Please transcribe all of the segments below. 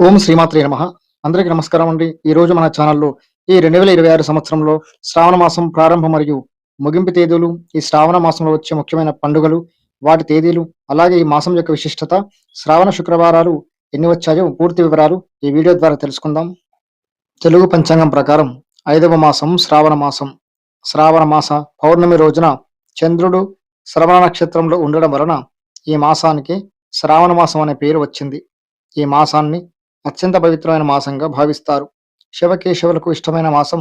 ఓం శ్రీమాత్రే నమః. అందరికీ నమస్కారం అండి. ఈరోజు మన ఛానల్‌లో ఈ 2026 సంవత్సరంలో శ్రావణ మాసం ప్రారంభం మరియు ముగింపు తేదీలు, ఈ శ్రావణ మాసంలో వచ్చే ముఖ్యమైన పండుగలు, వాటి తేదీలు, అలాగే ఈ మాసం యొక్క విశిష్టత, శ్రావణ శుక్రవారాలు ఎన్ని వచ్చాయో పూర్తి వివరాలు ఈ వీడియో ద్వారా తెలుసుకుందాం. తెలుగు పంచాంగం ప్రకారం 5వ మాసం శ్రావణ మాసం. శ్రావణ మాస పౌర్ణమి రోజున చంద్రుడు శ్రవణ నక్షత్రంలో ఉండడం వలన ఈ మాసానికి శ్రావణ మాసం అనే పేరు వచ్చింది. ఈ మాసాన్ని అత్యంత పవిత్రమైన మాసంగా భావిస్తారు. శివకేశవులకు ఇష్టమైన మాసం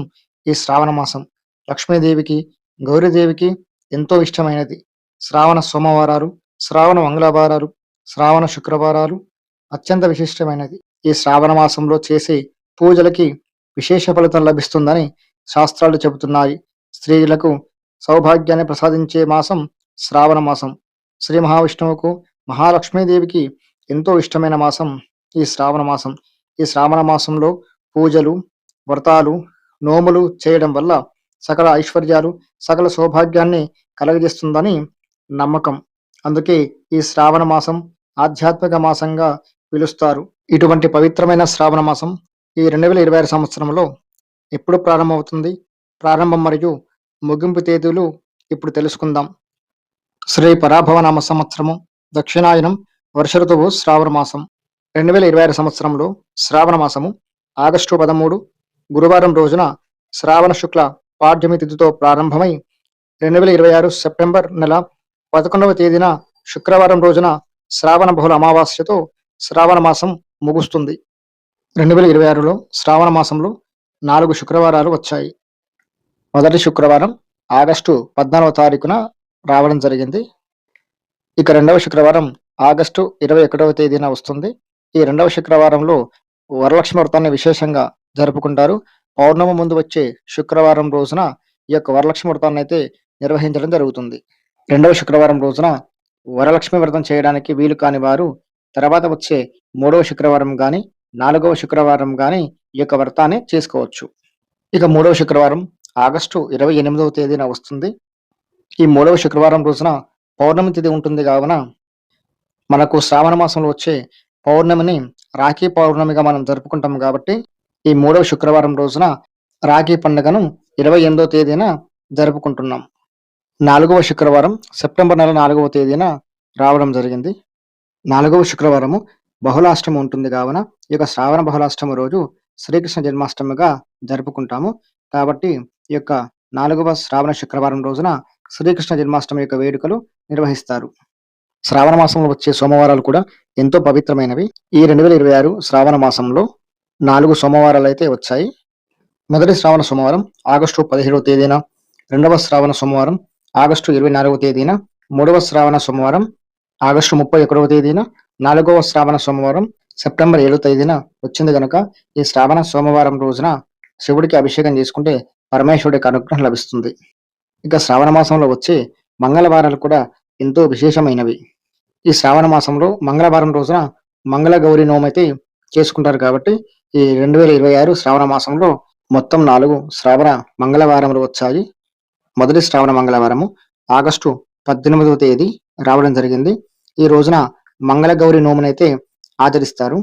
ఈ శ్రావణ మాసం. లక్ష్మీదేవికి, గౌరీదేవికి ఎంతో ఇష్టమైనది. శ్రావణ సోమవారాలు, శ్రావణ మంగళవారాలు, శ్రావణ శుక్రవారాలు అత్యంత విశిష్టమైనది. ఈ శ్రావణ మాసంలో చేసే పూజలకి విశేష ఫలితం లభిస్తుందని శాస్త్రాలు చెబుతున్నాయి. స్త్రీలకు సౌభాగ్యాన్ని ప్రసాదించే మాసం శ్రావణ మాసం. శ్రీ మహావిష్ణువుకు, మహాలక్ష్మీదేవికి ఎంతో ఇష్టమైన మాసం ఈ శ్రావణ మాసం. ఈ శ్రావణ మాసంలో పూజలు, వ్రతాలు, నోములు చేయడం వల్ల సకల ఐశ్వర్యాలు, సకల సౌభాగ్యాన్ని కలగజేస్తుందని నమ్మకం. అందుకే ఈ శ్రావణ మాసం ఆధ్యాత్మిక మాసంగా పిలుస్తారు. ఇటువంటి పవిత్రమైన శ్రావణ మాసం ఈ 2026 సంవత్సరంలో ఎప్పుడు ప్రారంభమవుతుంది? ప్రారంభం మరియు ముగింపు తేదీలు ఇప్పుడు తెలుసుకుందాం. శ్రీ పరాభవనామ సంవత్సరము, దక్షిణాయనం, వర్ష ఋతువు శ్రావణ మాసం. 2026 సంవత్సరంలో శ్రావణ మాసము ఆగస్టు 13 గురువారం రోజున శ్రావణ శుక్ల పాడ్యమి తిథితో ప్రారంభమై 2026 సెప్టెంబర్ నెల 11వ తేదీన శుక్రవారం రోజున శ్రావణ బహుళ అమావాస్యతో శ్రావణ మాసం ముగుస్తుంది. 2026లో శ్రావణ మాసంలో 4 శుక్రవారాలు వచ్చాయి. మొదటి శుక్రవారం ఆగస్టు 14వ తారీఖున రావడం జరిగింది. ఇక రెండవ శుక్రవారం ఆగస్టు 21వ తేదీన వస్తుంది. ఈ రెండవ శుక్రవారంలో వరలక్ష్మి వ్రతాన్ని విశేషంగా జరుపుకుంటారు. పౌర్ణమి ముందు వచ్చే శుక్రవారం రోజున ఈ యొక్క వరలక్ష్మి వ్రతాన్ని అయితే నిర్వహించడం జరుగుతుంది. రెండవ శుక్రవారం రోజున వరలక్ష్మి వ్రతం చేయడానికి వీలు కాని వారు తర్వాత వచ్చే 3వ శుక్రవారం కానీ 4వ శుక్రవారం కానీ ఈ యొక్క వ్రతాన్ని చేసుకోవచ్చు. ఇక 3వ శుక్రవారం ఆగస్టు 28వ తేదీన వస్తుంది. ఈ 3వ శుక్రవారం రోజున పౌర్ణమి తిథి ఉంటుంది కావున మనకు శ్రావణ మాసంలో వచ్చే పౌర్ణమిని రాఖీ పౌర్ణమిగా మనం జరుపుకుంటాం కాబట్టి ఈ 3వ శుక్రవారం రోజున రాఖీ పండుగను 28వ తేదీన జరుపుకుంటున్నాం. 4వ శుక్రవారం సెప్టెంబర్ నెల 4వ తేదీన రావడం జరిగింది. 4వ శుక్రవారము బహుళాష్టమి ఉంటుంది కావున ఈ యొక్క శ్రావణ బహుళాష్టమి రోజు శ్రీకృష్ణ జన్మాష్టమిగా జరుపుకుంటాము. కాబట్టి ఈ యొక్క 4వ శ్రావణ శుక్రవారం రోజున శ్రీకృష్ణ జన్మాష్టమి యొక్క వేడుకలు నిర్వహిస్తారు. శ్రావణ మాసంలో వచ్చే సోమవారాలు కూడా ఎంతో పవిత్రమైనవి. ఈ 2026 శ్రావణ మాసంలో 4 సోమవారాలు అయితే వచ్చాయి. మొదటి శ్రావణ సోమవారం ఆగస్టు 17వ తేదీన, రెండవ శ్రావణ సోమవారం ఆగస్టు 24వ తేదీన, మూడవ శ్రావణ సోమవారం ఆగస్టు 31వ తేదీన, 4వ శ్రావణ సోమవారం సెప్టెంబర్ 7వ తేదీన వచ్చింది కనుక ఈ శ్రావణ సోమవారం రోజున శివుడికి అభిషేకం చేసుకుంటే పరమేశ్వరుడికి అనుగ్రహం లభిస్తుంది. ఇక శ్రావణ మాసంలో వచ్చే మంగళవారాలు కూడా ఎంతో విశేషమైనవి. ఈ శ్రావణ మాసంలో మంగళవారం రోజున మంగళ గౌరి నోము అయితే చేసుకుంటారు కాబట్టి ఈ 2026 శ్రావణ మాసంలో మొత్తం 4 శ్రావణ మంగళవారములు వచ్చాయి. మొదటి శ్రావణ మంగళవారము ఆగస్టు 18వ తేదీ రావడం జరిగింది. ఈ రోజున మంగళ గౌరి నోమునైతే ఆచరిస్తారు.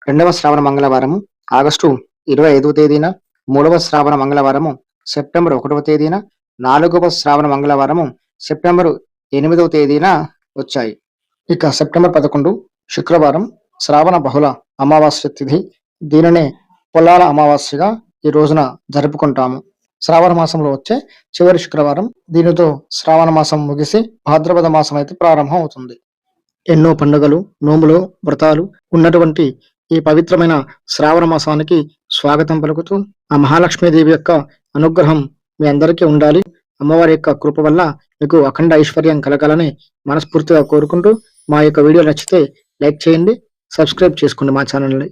రెండవ శ్రావణ మంగళవారము ఆగస్టు 25వ తేదీన, మూడవ శ్రావణ మంగళవారము సెప్టెంబర్ 1వ తేదీన, 4వ శ్రావణ మంగళవారము సెప్టెంబర్ 8వ తేదీన వచ్చాయి. ఇక సెప్టెంబర్ 11 శుక్రవారం శ్రావణ బహుళ అమావాస్య తిథి. దీనినే పొలాల అమావాస్యగా ఈ రోజున జరుపుకుంటాము. శ్రావణ మాసంలో వచ్చే చివరి శుక్రవారం. దీనితో శ్రావణ మాసం ముగిసి భాద్రపద మాసం అయితే ప్రారంభం అవుతుంది. ఎన్నో పండుగలు, నోములు, వ్రతాలు ఉన్నటువంటి ఈ పవిత్రమైన శ్రావణ మాసానికి స్వాగతం పలుకుతూ ఆ మహాలక్ష్మీదేవి యొక్క అనుగ్రహం మీ అందరికీ ఉండాలి. అమ్మవారి యొక్క కృప వల్ల మీకు అఖండ ఐశ్వర్యం కలగాలని మనస్ఫూర్తిగా కోరుకుంటూ మా యొక్క వీడియో నచ్చితే లైక్ చేయండి, సబ్స్క్రైబ్ చేసుకోండి మా ఛానల్ని.